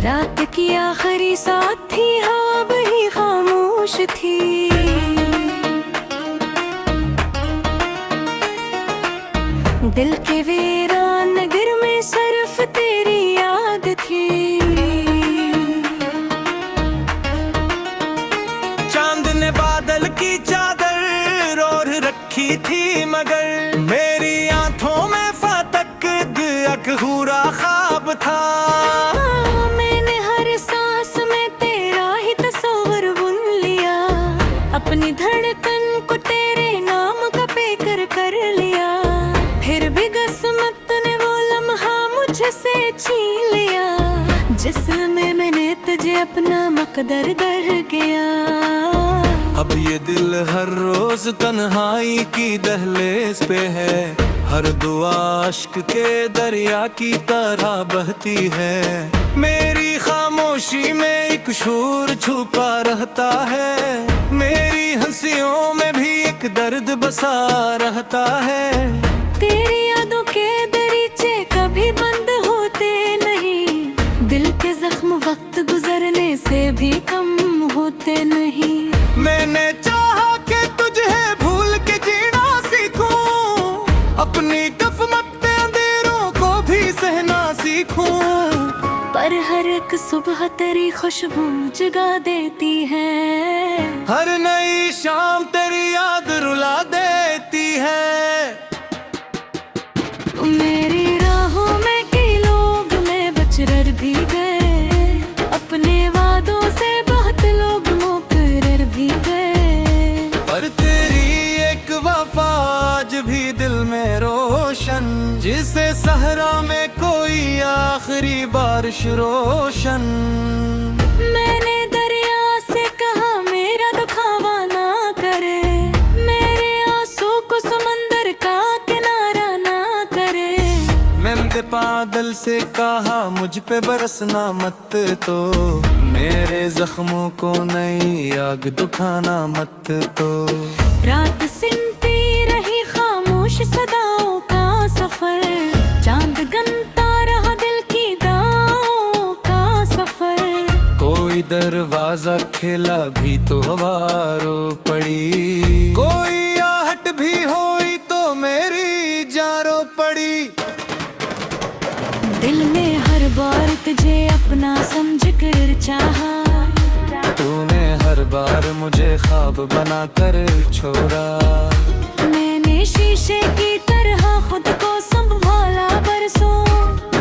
रात की आखिरी साथ थी, हवा भी खामोश थी। दिल के वीरान नगर में सिर्फ तेरी याद थी। चांद ने बादल की चादर ओढ़ रखी थी, मगर मेरी आंखों में फातक अकहूरा ख्वाब था। मैंने हर सांस में तेरा ही तस्वीर बुन लिया, अपनी धड़कन को तेरे नाम का पेकर कर लिया। फिर भी किस्मत ने वो लम्हा मुझसे छीन लिया, जिसमें मैंने तुझे अपना मकदर दर गया। अब ये दिल हर रोज तन्हाई की दहलीज पे है, हर दुआ अश्क के दरिया की तरह बहती है। मेरी खामोशी में एक शूर छुपा रहता है, मेरी हंसियों में भी एक दर्द बसा रहता है। तेरी यादों के दरीचे कभी बंद होते नहीं, दिल के जख्म वक्त गुजरने से भी कम होते नहीं। मैंने चाहा कि तुझे भूल के जीना सीखूं, अपनी कफमत अंधेरों को भी सहना सीखूं। पर हर एक सुबह तेरी खुशबू जगा देती है, हर नई शाम तेरी याद रुला देती है। मेरी राहों में कई लोग मैं बचकर भी गए, अपने वादों से बहुत लोग मुकर्रर भी गए। पर तेरी एक वफा आज भी दिल में रोशन, जिसे सहरा में कोई आखिरी बारिश रोशन। मैंने दरिया से कहा मेरा दुखावा ना करे, मेरे आंसू को समंदर का किनारा ना करे। मैंने बादल से कहा मुझ पे बरसना मत, तो मेरे जख्मों को नई आग दुखाना मत। तो रात सिमटी रही खामोश सदाओं का सफर, चांद गनता रहा दिल की दाओं का सफर। कोई दरवाजा खेला भी तो हवा रो पड़ी, कोई आहट भी हुई तो मेरी जारो पड़ी। दिल ने हर बार तुझे अपना समझ कर चाहा, तूने हर बार मुझे ख्वाब बना कर छोड़ा। मैंने शीशे की तरह खुद को संभाला बरसों,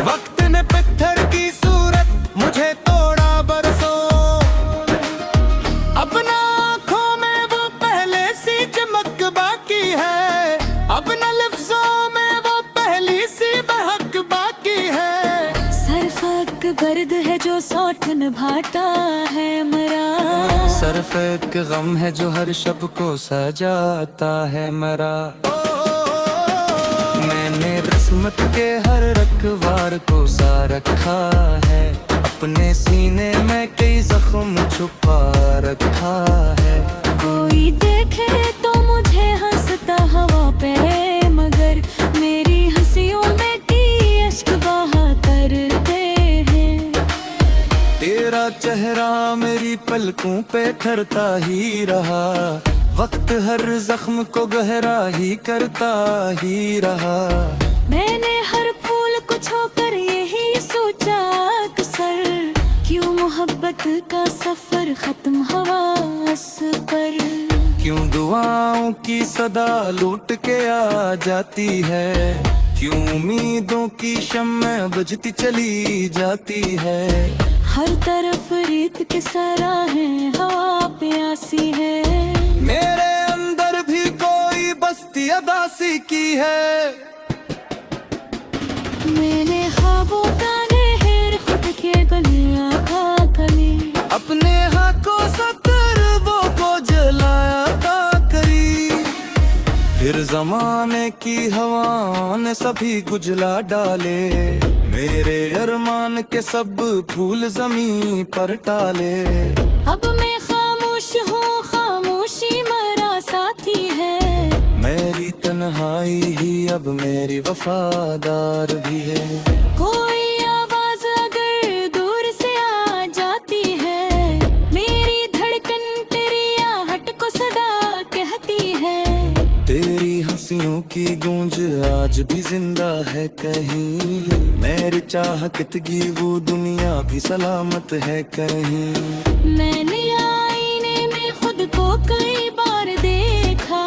वक्त ने पत्थर की सूरत मुझे तोड़ा बरसों। अपना आँखों में वो पहले सी चमक बाकी है, अपना लफ्जों में वो पहली सी बहक बाकी है। सरफक गर्द है जो सौठन भाटा है मरा, सरफ एक गम है जो हर शब को सजाता है मरा। मैंने रस्मत के हर रखवार को सा रखा है, अपने सीने में कई जख्म छुपा रखा है। कोई देखे तो मुझे हंसता हवा पे, मगर मेरी हंसियों में की अश्क बहा करते हैं। तेरा चेहरा मेरी पलकों पे ठहरता ही रहा, वक्त हर जख्म को गहरा ही करता ही रहा। मैंने हर फूल को छोकर यही सोचा अक्सर, क्यों मोहब्बत का सफर खत्म हवा अस पर। क्यों दुआओं की सदा लूट के आ जाती है, क्यों उम्मीदों की शम्में बुझती चली जाती है। हर तरफ रेत के सराहें हवा प्यासी है, मेरे अंदर भी कोई बस्ती अदासी की है। मैंने ख्वाबों का नहर खुद के गलियां का गली, अपने हाथों सतर वो को जलाया था करी। फिर जमाने की हवाओं ने सभी गुजला डाले, मेरे अरमान के सब फूल जमीन पर टाले। अब मैं खामोश हूँ, खामोशी मेरा साथी है। मेरी तन्हाई ही अब मेरी वफादार भी है। कोई आवाज अगर दूर से आ आज भी जिंदा है कहीं, मेरी चाहतगी वो दुनिया भी सलामत है कहीं। मैंने आईने में खुद को कई बार देखा,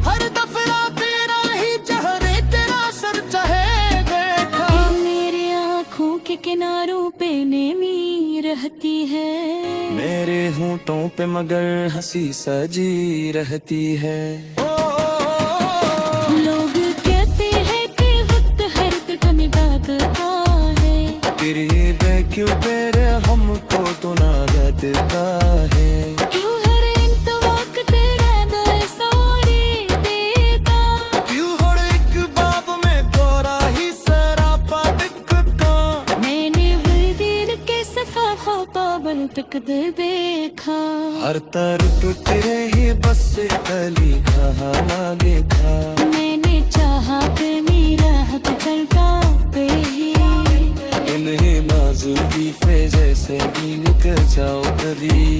हर दफा तेरा ही चेहरे तेरा सर चाहे देखा। मेरे आँखों के किनारों पे नेमी रहती है, मेरे होंठों पे मगर हंसी सजी रहती है। लोग कहते हैं कि वक्त हर कदम दागता है, तेरी क्यों तेरे हमको तो ना देता है। क्यों हर इंत वक्त रहना सारी देता, क्यों हर एक बाब में तोरा ही सरापा दिखता। मैंने वही दिल के सफा पाबल तक देखा, हर तरफ तेरे ही बस से गली कहाना देखा। मैंने चाहा कि मेरा हक चलता पे ही, इन्हें नाजुकी पे जैसे भी निकल जाओ कभी।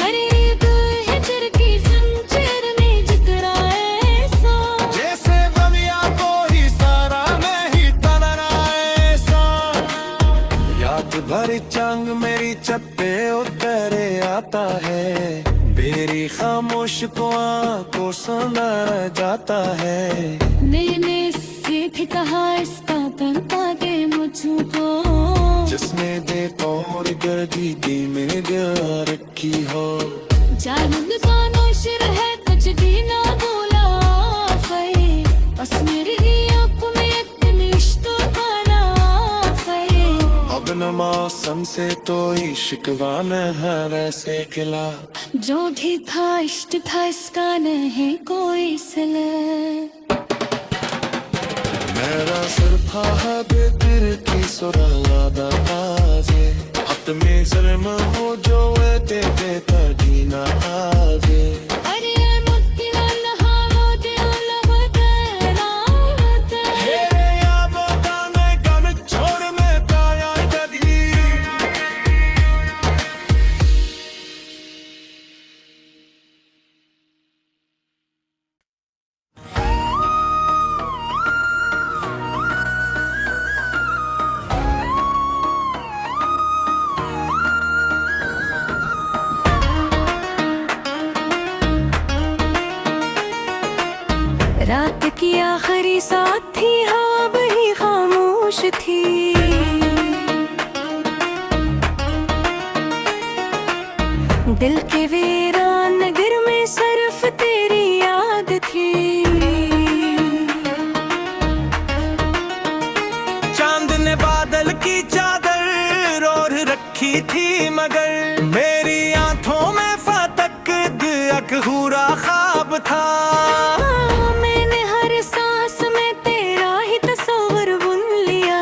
गरीब हिजर की संचर में जिक्र ऐसा, जैसे बमिया को ही सारा में ही तनरा ऐसा। याद भरी चंग मेरी चप्पे उतरे आता है, मेरी खामोश को आंखों सुना जाता है। मैंने सीख कहा इसका तंता दे मुझको, जिसने दे और गर्दी दी में गिरा रखी हो। जामुन का नौशर है कुछ दीना बोला फे, बस मेरी आंखों में इतनी इश्क का नाफे। अब न मौसम से तो शिकवा न है वैसे खिला, जो भी था इश्क था इसका नहीं कोई सिला। मेरा सिर्फ है बेतिर की सुरादा आजे, हत में शर्म हो जो ते देता दीना आजे। अरे मुक्ति लल्हा वो दिल बदला होता है, या बता मैं कम छोड़ में पाया कभी। रात की आखिरी साथ थी, हवा बड़ी खामोश थी। दिल के वीरान नगर में सिर्फ तेरी याद थी। चांद ने बादल की चादर ओढ़ रखी थी, मगर मेरी आंखों में फातक अकहूरा ख्वाब था। मैंने हर सांस में तेरा ही तस्वीर बुन लिया,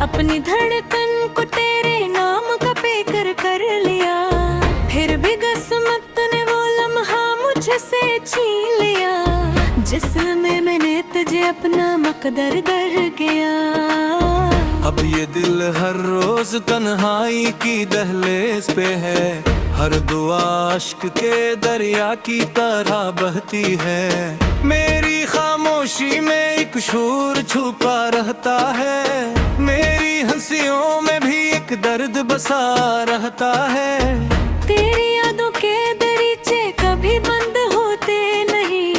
अपनी धड़कन को तेरे नाम का पेकर कर लिया। फिर भी किस्मत ने वो लम्हा मुझसे छीन लिया, जिसमें मैंने तुझे अपना मकदर कर गया। अब ये दिल हर रोज तन्हाई की दहलीज पे है, हर दुआ इश्क के दरिया की तरह बहती है। मेरी खामोशी में एक शूर छुपा रहता है, मेरी हंसियों में भी एक दर्द बसा रहता है। तेरी यादों के दरीचे कभी बंद होते नहीं,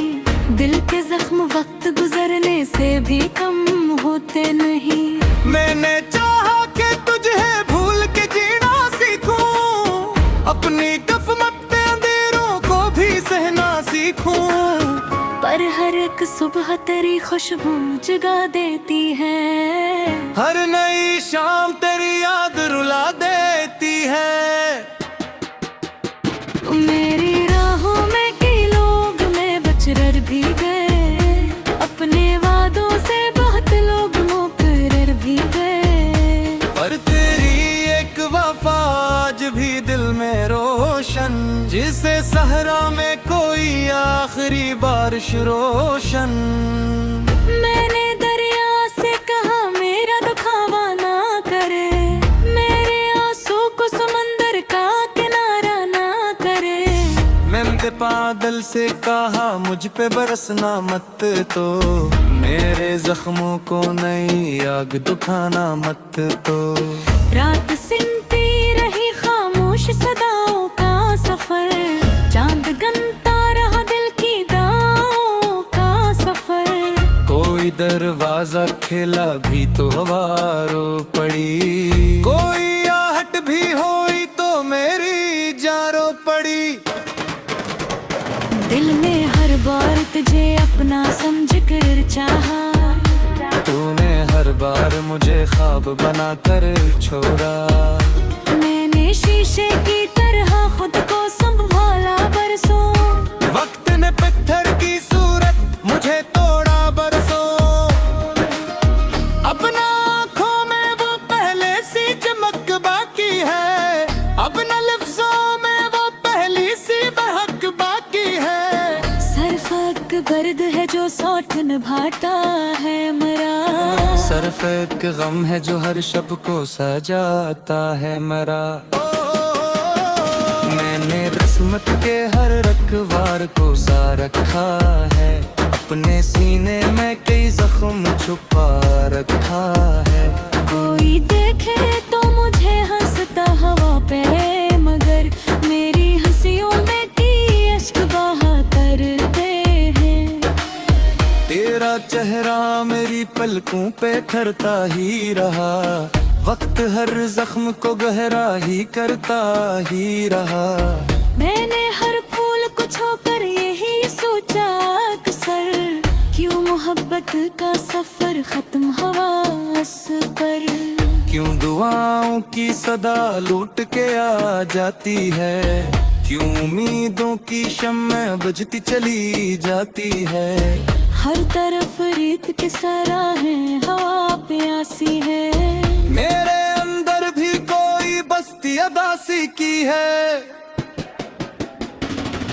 दिल के जख्म वक्त गुजरने से भी कम होते नहीं। मैंने चाहा कि तुझे भूल के जीना सीखूं, अपनी कफमत्ते अंधेरों को भी सहना सीखूं। पर हर एक सुबह तेरी खुशबू जगा देती है, हर नई शाम तेरी याद रुला देती है। मेरी राहों में कई लोग में बचर भी गए, अपने वादों से बहुत लोग मुकर्रर भी गए। पर तेरी एक वफा आज भी दिल में रोशन, जिसे सहरा में कोई आखिरी बारिश रोशन। मैंने दरिया से कहा मेरा दुखावा ना करे, मेरे आंसू को समंदर का किनारा ना करे। मैं बादल से कहा मुझ पे बरसना मत, तो मेरे जख्मों को नई आग दुखाना मत। तो रात सिमटी रही खामोश सदाओं का सफर, चांद गनता रहा दिल की दाओं का सफर। कोई दरवाजा खेला भी तो हवा रो पड़ी, कोई आहट भी हुई तो मेरी जारो पड़ी। दिल ने हर बार तुझे अपना समझ कर चाहा, तूने हर बार मुझे ख्वाब बना कर छोड़ा। मैंने शीशे की तरह खुद को संभाला बरसों, वक्त ने पत्थर की सूरत मुझे तोड़ा बरसों। अपना आँखों में वो पहले सी चमक बाकी है, अपना लफ्जों में वो पहली सी बहक बाकी है। सरफक बर्द है जो सौठ निभाता है मरा, सरफ एक गम है जो हर शब को सजाता है मरा। मैंने रस्मत के हर रखवार को सा रखा है, अपने सीने में कई जख्म छुपा रखा है। कोई देखे तो मुझे हंसता हवा पे, मगर मेरी हंसियों में की अश्क बहा करते हैं। तेरा चेहरा मेरी पलकों पे ठहरता ही रहा, वक्त हर जख्म को गहरा ही करता ही रहा। मैंने हर फूल को छोकर यही सोचा अक्सर, क्यों मोहब्बत का सफर खत्म हुआ अस पर। क्यों दुआओं की सदा लूट के आ जाती है, क्यों उम्मीदों की शम्मे बुझती चली जाती है। हर तरफ रीत के सराहें हवा प्यासी है, मेरे अंदर भी कोई बस्ती अदासी की है।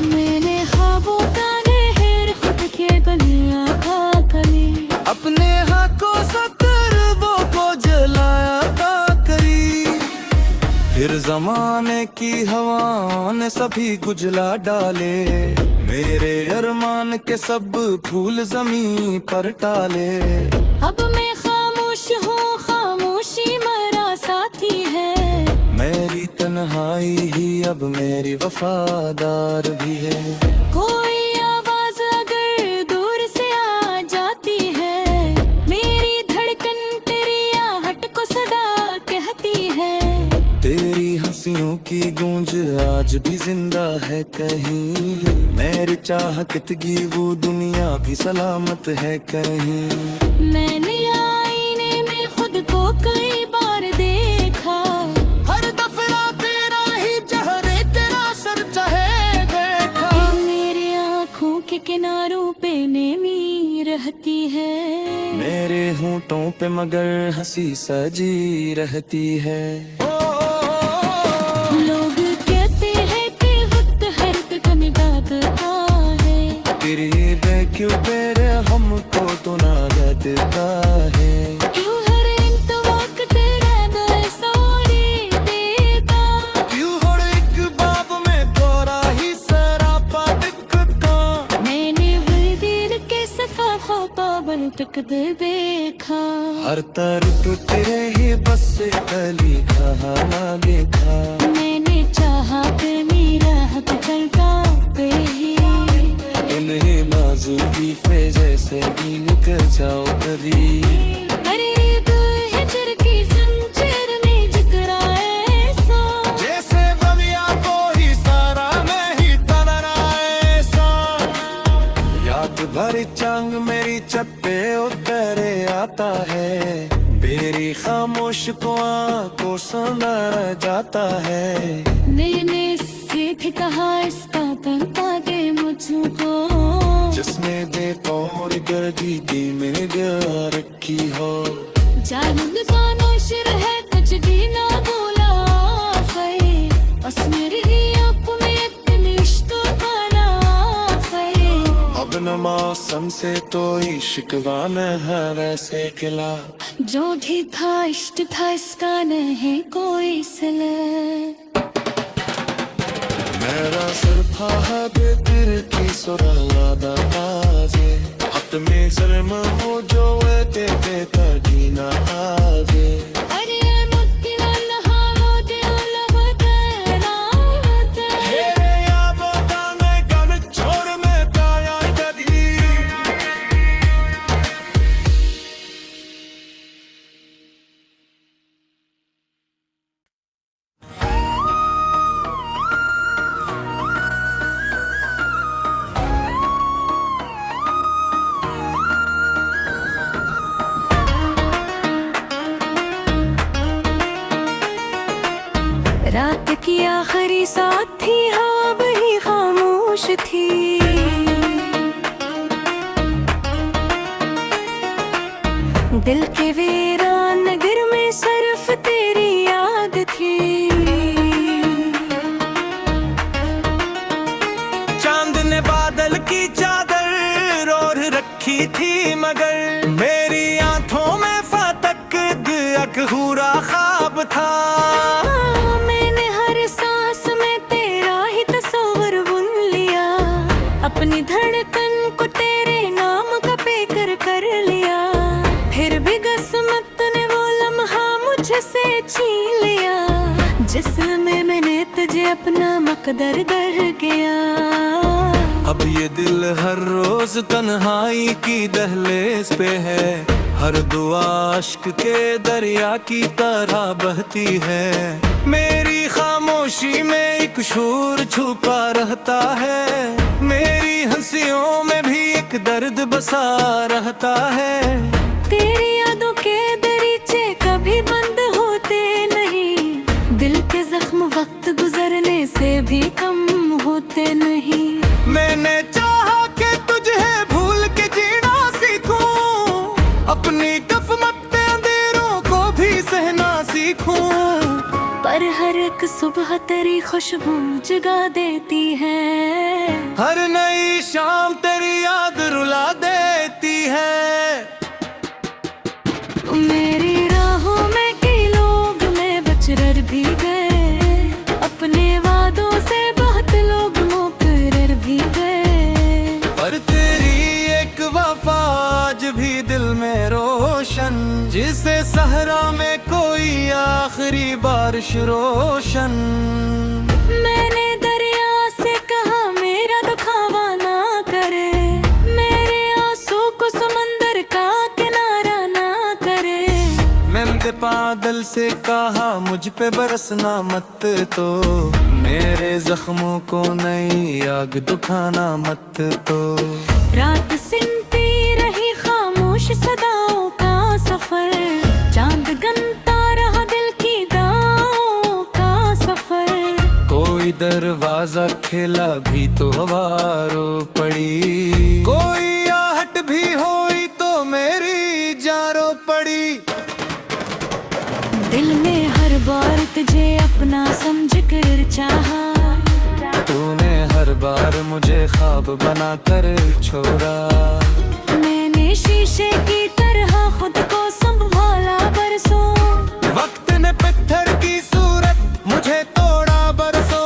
मैंने ख्वाबों का नहर खुद के बनिया था कली, अपने हाथों से तरबों को जलाया था करी। फिर जमाने की हवाओं ने सभी गुजला डाले, मेरे अरमान के सब फूल जमीन पर टाले। अब मैं खामोश हूँ, खामोशी मेरा साथी है। मेरी तन्हाई ही अब मेरी वफादार भी है। कोई आवाज अगर दूर से आ जाती है, मेरी धड़कन तेरी आहट को सदा कहती है। तेरी हंसियों की गूंज आज भी जिंदा है कहीं, मेरी चाहत की वो दुनिया भी सलामत है कहीं। मैंने आईने में खुद को कई बार देखा, हर दफा तेरा ही चेहरे तेरा सर चाहे देखा। मेरी आँखों के किनारों पे नेमी रहती है, मेरे होंठों पे मगर हंसी सजी रहती है। लोग कहते हैं कि वक्त हर एक मिटाता है, तेरी क्यों तेरे हमको तो ना देता है। क्यों हर एक वक्त तेरा बरसोरी देता, क्यों हर एक बाब में तोरा ही सरापा दिखता। मैंने वही दिल के सफा ख्वाबन तक देखा। हर तरफ तेरे ही बस से गली कहाना देखा। मैंने चाहा कि मेरा हक चलता पे ही, इन्हें नाजुकी पे जैसे भी निकल जाओ कभी। करीब हिजर की जंजीर में जिगरा ऐसा, जैसे बविया को ही सारा में ही तलना ऐसा। याद भरी चांग मेरी चप्पे उतरे आता है, मेरी खामोश को आंखों सुंदर जाता है। मैंने सीधे कहा इसका तंता दे मुझको, जिसने दे तोड़ गर्दी दी मैंने दिया रखी हो। जालूद का नौशर है कुछ भी ना बोला फे, बस मेरी आँख में अपने इश्क का नाफे। अब न मौसम से तो शिकवा न है वैसे खिला, जो भी था इश्क था इसका नहीं कोई सिला। मेरा sir Haber ki soralarda taze Atme sarma ho jo te tadina aze अरे मुत्तिलाल हालो दिल बदला Here ya botane gan chor mein paya jadi रात की आखिरी साथ थी हवा बड़ी खामोश थी दिल के वीरान नगर में सिर्फ तेरी याद थी चांद ने बादल की चादर ओढ़ रखी थी मगर मेरी आंखों में फातक अकहूरा ख्वाब था मैंने हर सांस में तेरा ही तस्वीर बुन लिया अपनी धड़कन को तेरे नाम का पेकर कर लिया फिर भी किस्मत ने वो लम्हा मुझसे छीन लिया जिसमें मैंने तुझे अपना मकदर कर गया अब ये दिल हर रोज तन्हाई की दहलीज पे है हर दुआ अश्क के दरिया की तरह बहती है मेरी खामोशी में एक शोर छुपा रहता है मेरी हंसियों में भी एक दर्द बसा रहता है तेरी यादों के दरीचे कभी बंद होते नहीं दिल के जख्म वक्त गुजरने से भी कम होते नहीं मैंने चाहा कि तुझे भूल के जीना सीखूं अपनी कफमत अंधेरों को भी सहना सीखूं पर हर एक सुबह तेरी खुशबू जगा देती है हर नई शाम तेरी याद रुला देती है मेरी राहों में कई लोग मैं बचकर भी गए अपने वादों से बहुत लोग मुकर्रर भी गए पर तेरी एक वफा आज भी दिल में रोशन जिसे सहरा में कोई आखिरी बारिश रोशन मैंने दरिया से कहा मेरा दुखावा ना करे मेरे आंसू को समंदर का किनारा ना करे मैंने बादल से कहा मुझ पे बरसना मत तो मेरे जख्मों को नई आग दुखाना मत तो रात सिमटी रही खामोश सदाओं का सफर चांद गनता रहा दिल की दाओं का सफर कोई दरवाजा खेला भी तो हवा रो पड़ी कोई आहट भी हुई तो मेरी जारो पड़ी दिल ने हर बार तुझे अपना समझ कर चाहा तूने हर बार मुझे ख्वाब बना कर छोड़ा मैंने शीशे की तरह खुद को संभाला बरसों वक्त ने पत्थर की सूरत मुझे तोड़ा बरसों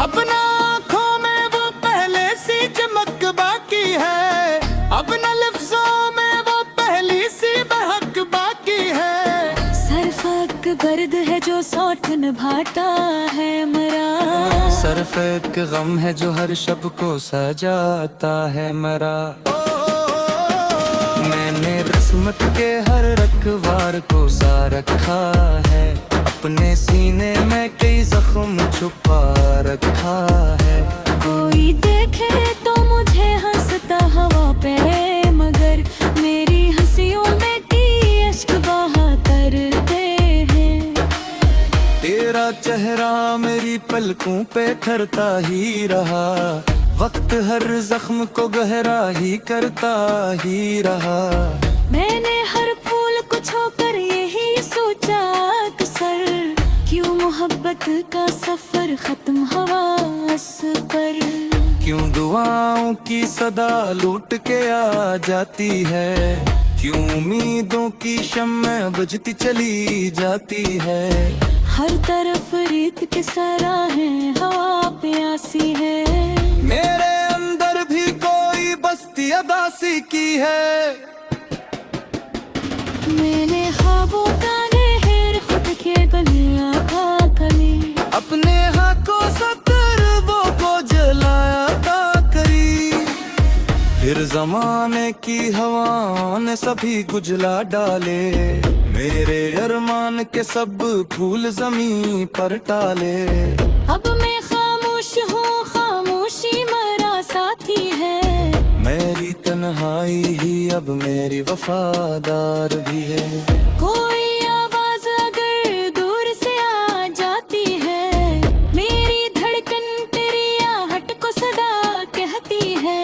अपना आँखों में वो पहले सी चमक बाकी है अपना लफ्जों में वो पहली सी बहक बाकी है सरफक गर्द है जो सौठन भाटा है मरा सरफ एक गम है जो हर शब को सजाता है मरा मैंने रस्मत के हर रखवार को सा रखा है अपने सीने में कई जख्म छुपा रखा है कोई देखे तो मुझे हंसता हवा पे मगर मेरी हंसियों में की अश्क बहातर दे हैं तेरा चेहरा मेरी पलकों पे ठहरता ही रहा वक्त हर जख्म को गहरा ही करता ही रहा मैंने हर फूल को छोकर यही सोचा अक्सर क्यों मोहब्बत का सफर खत्म हवा पर क्यों दुआओं की सदा लूट के आ जाती है क्यों उम्मीदों की शम्में बुझती चली जाती है हर तरफ रीत के सराहें हवा प्यासी है। मेरे अंदर भी कोई बस्ती अदासी की है। मैंने ख्वाबों का नहर खुद के गलियां का कली, अपने हाथों सतर वो को जलाया था करी। फिर जमाने की हवाओं ने सभी गुजला डाले, मेरे अरमान के सब फूल जमीन पर टाले। अब मैं खामोश हूँ, खामोशी मेरा साथी है। मेरी तन्हाई ही अब मेरी वफादार भी है। कोई आवाज अगर दूर से आ जाती है, मेरी धड़कन तेरी आहट को सदा कहती है।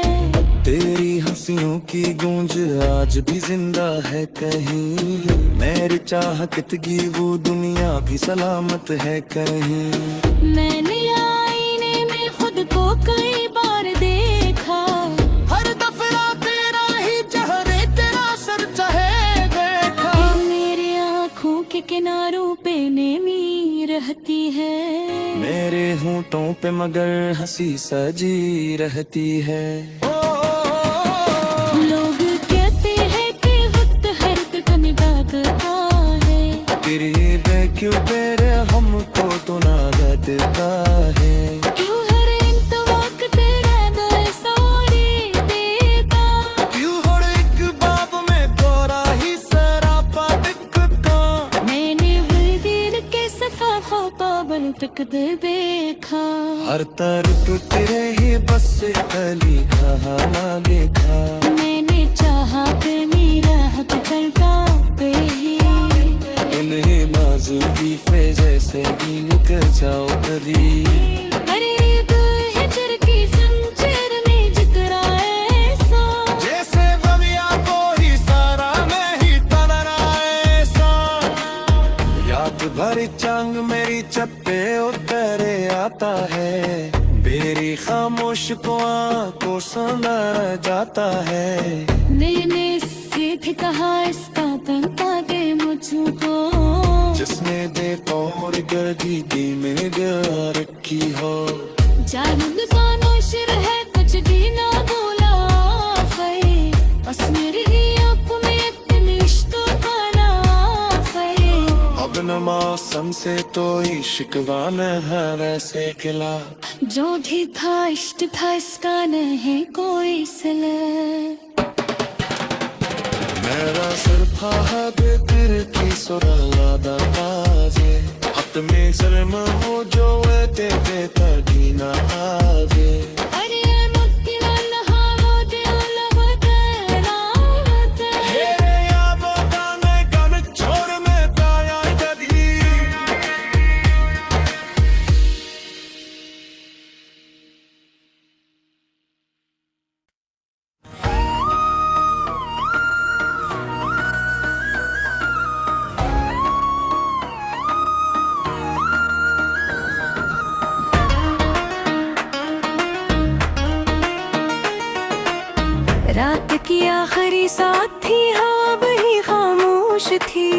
तेरी हंसियों की गूंज आज भी जिंदा है कहीं, मेरी चाहतगी वो दुनिया भी सलामत है कहीं। मैंने आईने में खुद को कई बार देखा, हर दफा तेरा ही चेहरे तेरा सर चाहे देखा। मेरे आँखों के किनारों पे नेमी रहती है, मेरे होंठों पे मगर हंसी सजी रहती है। लोग कहते हैं कि वक्त हर एक का निभाता है। तेरी क्यों तेरे हमको तो ना देता है। क्यों हर इंत वक्त तेरा दिल सौरी देता, क्यों हर एक बाब में तोरा ही सरापा दिखता। मैंने वही दिल के सफा पाबल तक दे देखा। हर तरफ तेरे ही बस कली कहाना देखा। मैंने चाहा कि मेरा हक चलता पे ही, इन्हें माजूदी पे जैसे भी निकल जाओ कभी। करीब हिजर की संचर में जिक्र ऐसा, जैसे बमिया को ही सारा में ही तनरा ऐसा। याद भरी चांग मेरी चप्पे उतरे आता है, मेरी खामोश को आंखों सुना जाता है। मैंने सीधे कहा इसका तंता दे मुझको, जिसने देखो और गदी दी में गिरा रखी हो। जामुन का नौशर है कुछ भी ना बोला फे, बस मेरी ही आँख में इतनी इश्क़ का नाफे। अब न मौसम से तो शिकवा न है वैसे खिला, जो भी था इश्क था इसका नहीं कोई सिला। मेरा सिर फाहद तेरे की सुरादा ताजे, हाथ में शर्म हो जो ते तड़ीना आवे। अरे मुक्तिला लहावो दिल बदला होता है। या बोता में गम छोड़ में पाया कदी। रात की आखिरी साथ थी, हवा बड़ी खामोश थी।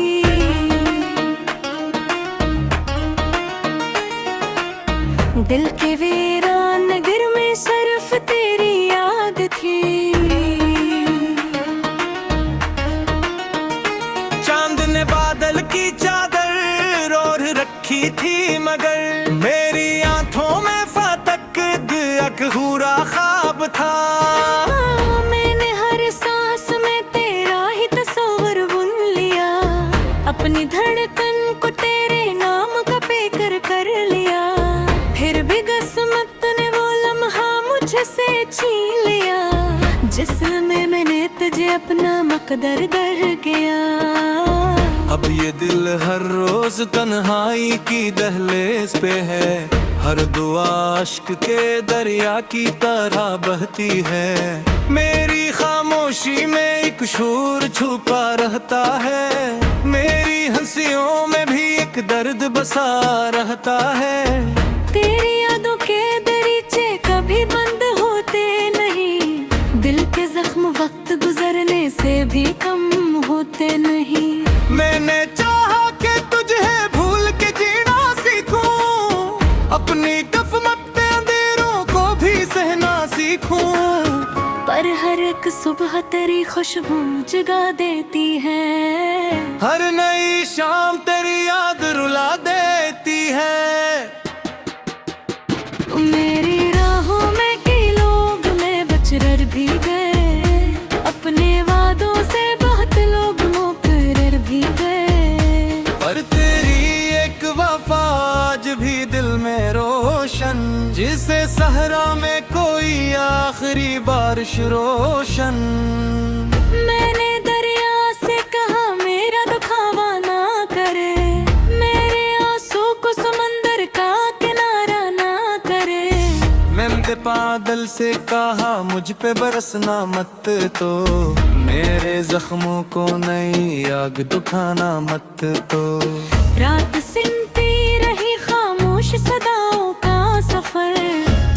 दिल के वीरान नगर में सिर्फ तेरी याद थी। चांद ने बादल की चादर ओढ़ रखी थी, मगर मेरी आंखों में फातक अकहूरा ख्वाब था। मैंने हर सांस में तेरा ही तस्वीर बुन लिया, अपनी धड़कन को तेरे नाम का पेकर कर लिया। फिर भी किस्मत ने वो लम्हा मुझसे छीन लिया, जिसमें मैंने तुझे अपना मकदर कर गया। अब ये दिल हर रोज तन्हाई की दहलीज पे है, हर दुआ इश्क के दरिया की तरह बहती है। मेरी खामोशी में एक शूर छुपा रहता है, मेरी हंसियों में भी एक दर्द बसा रहता है। तेरी यादों के दरीचे कभी बंद होते नहीं, दिल के जख्म वक्त गुजरने से भी कम होते नहीं। मैंने चाहा कि तुझे भूल के जीना हर एक सुबह तेरी खुशबू जगा देती है। हर नई शाम तेरी याद रुला देती है। मेरी राहों में कई लोग में बचरर भी गए, अपने वादों से बहुत लोग मुकर्रर भी गए, पर तेरी एक वफा आज भी दिल में रोशन, जिसे सहरा में कोई आखिरी बारिश रोशन। मैंने दरिया से कहा मेरा दुखावा ना करे, मेरे आंसू को समंदर का किनारा ना करे। मैंने बादल से कहा मुझ पे बरसना मत, तो मेरे जख्मों को नई आग दुखाना मत तो। रात सिमटी रही खामोश सदाओं का सफर,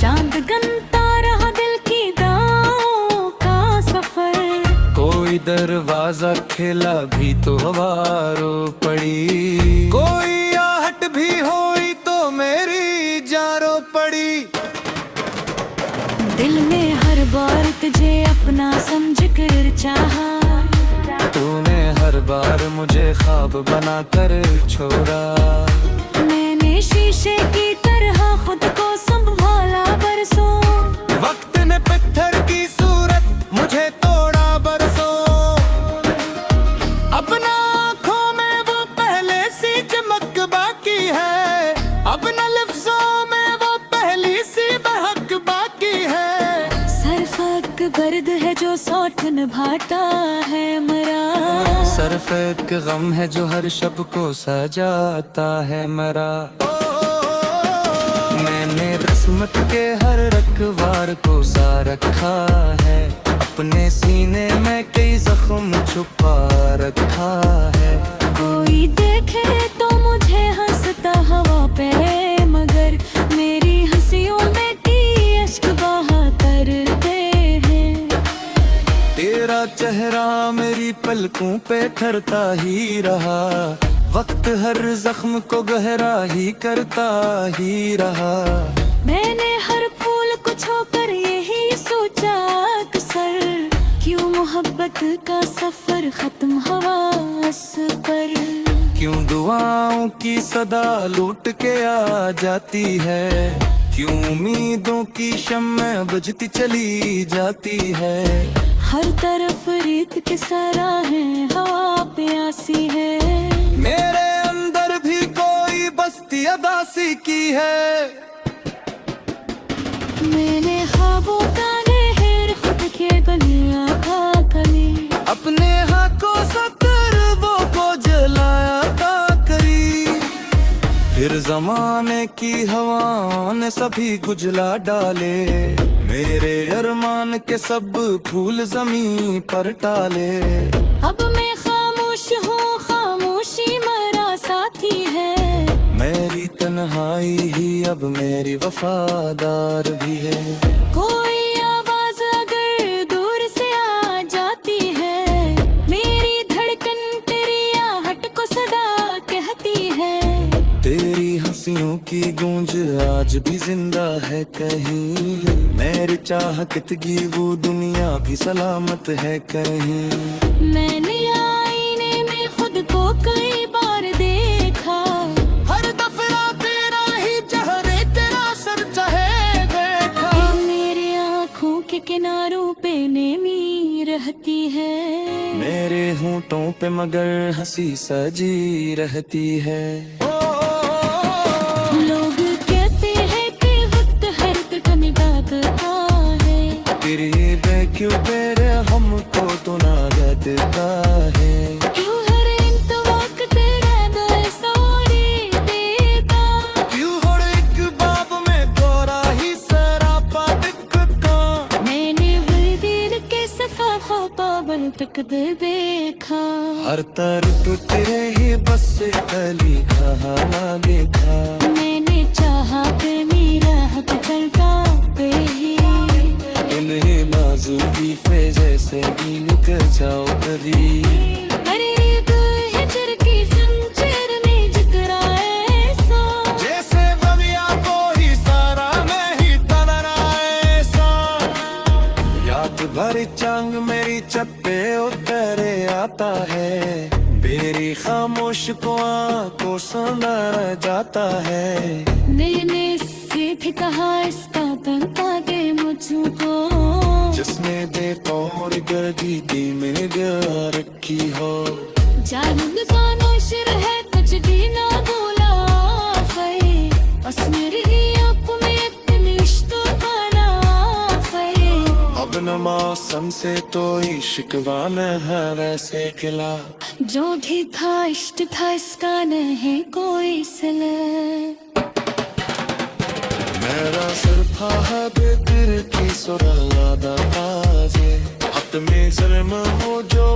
चांद गनता रहा दिल की दाओं का सफर। कोई दरवाजा खेला भी तो हवा रो पड़ी, कोई आहट भी हुई तो मेरी जारो पड़ी। दिल ने हर बार तुझे अपना समझ कर चाहा, तूने हर बार मुझे ख्वाब बना कर छोड़ा। मैंने शीशे की तरह खुद को संभाला बरसों, वक्त ने पत्थर की सूरत मुझे तोड़ा बरसों। अपना आँखों में वो पहले सी चमक बाकी है, अपना लफ्जों में वो पहली सी बहक बाकी है। सरफक बर्द है जो सौठन भाटा है मरा, सरफ एक गम है जो हर शब को सजाता है मरा। मैंने रस्मत के हर रखवार को सा रखा है, अपने सीने में कई जख्म छुपा रखा है। कोई देखे तो मुझे हंसता हवा पे, मगर मेरी हंसियों में की अश्क बहा करते हैं। तेरा चेहरा मेरी पलकों पे ठहरता ही रहा, वक्त हर जख्म को गहरा ही करता ही रहा। मैंने हर फूल को छोकर यही सोचा अक्सर, क्यों मोहब्बत का सफर खत्म हुआ अस पर। क्यों दुआओं की सदा लूट के आ जाती है, क्यों उम्मीदों की शम्में बुझती चली जाती है। हर तरफ रीत के सराहें हवा प्यासी है, मेरे अंदर भी कोई बस्ती अदासी की है। मैंने ख्वाबों का नहर खुद के बलिया था कली, अपने हाथों से तरबों को जलाया था करी। फिर जमाने की हवाओं ने सभी गुजला डाले, मेरे अरमान के सब फूल जमीन पर टाले। अब मैं खामोश हूँ, खामोशी मेरा साथी है, मेरी तन्हाई ही अब मेरी वफादार भी है। कोई आवाज अगर दूर से आ जाती है, मेरी धड़कन तेरी आहट को सदा कहती है। तेरी हंसियों की गूंज आज भी जिंदा है कहीं, मेरी चाहतगी वो दुनिया भी सलामत है कहीं। मैंने आईने में खुद को कई बार देखा, हर दफा तेरा ही चेहरे तेरा सर चाहे देखा। मेरी आँखों के किनारों पे नेमी रहती है, मेरे होंठों पे मगर हंसी सजी रहती है। लोग कहते हैं कि वक्त हर एक निभाता है, तेरी क्यों तेरे हमको तो ना देता है। क्यों हर इंत वक्त तेरा बरसोरी देता, क्यों हर एक बाब में तोरा ही सरापा दिखता। मैंने वही दिल के सफा ख्वाबन तक देखा। हर तरफ तेरे ही बस कली कहाना देखा। मैंने चाहा कि मेरा हक चलता पे ही, इन्हें नाजुकी पे जैसे भी निकल जाओ कभी। करीब हिजर की संचर में जिक्र ऐसा, जैसे बविया को ही सारा में ही तलरा ऐसा। याद भर हर चांग मेरी चप्पे उतरे आता है मेरी खामोश को आंखों सुना जाता है मैंने इससे भी कहा इसका बनता दे मुझको जिसने दे तोड़ गर्दी दी मैंने दिया रखी हो जालुन कानो शिर है कुछ भी ना बोला फे बस मेरी आंखों में इतने इश्क का ना फे अब न मौसम से तो शिकवा न है वैसे खिला जो भी था इश्क था इसका नहीं कोई सिला मेरा सिर्फा है बेतिर की सुरला दाजे हत में जन्म हो जो